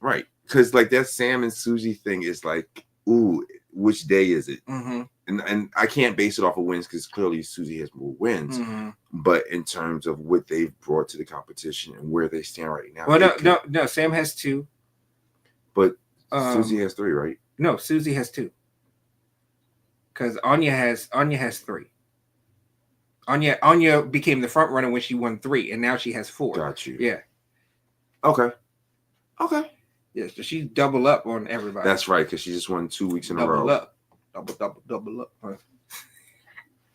Right, because like that Sam and Susie thing is like, ooh, which day is it? And I can't base it off of wins, because clearly Susie has more wins. But in terms of what they've brought to the competition and where they stand right now, well, no, Sam has 2, but Susie has 3, right? No, Susie has 2, because Anya has 3. Anya became the front runner when she won 3, and now she has 4. Got you. Yeah. Okay. Yeah, so she's double up on everybody. That's right, because she just won 2 weeks in a row. Double up.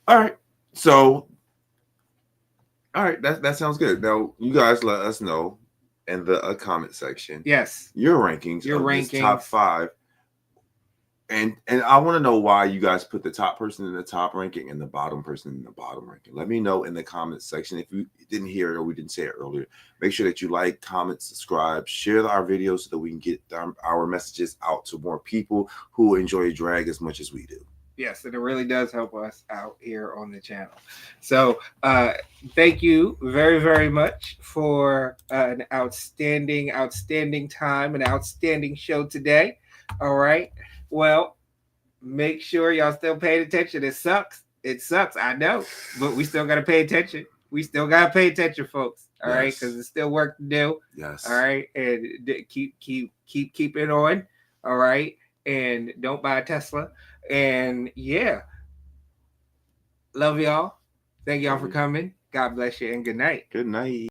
All right. So, all right, that sounds good. Now, you guys let us know in the comment section. Yes. Your rankings. Your rankings. Top 5. And I want to know why you guys put the top person in the top ranking and the bottom person in the bottom ranking. Let me know in the comments section. If you didn't hear it or we didn't say it earlier, make sure that you like, comment, subscribe, share our videos so that we can get our messages out to more people who enjoy drag as much as we do. Yes, and it really does help us out here on the channel. So thank you very, very much for an outstanding time, an outstanding show today. All right. Well, make sure y'all still paying attention. It sucks. It sucks. I know, but we still gotta pay attention. We still gotta pay attention, folks. All right, Yes. because there's still work to do. Yes. All right, and keep it on. All right, and don't buy a Tesla. And yeah, love y'all. Thank y'all for coming. God bless you and good night. Good night.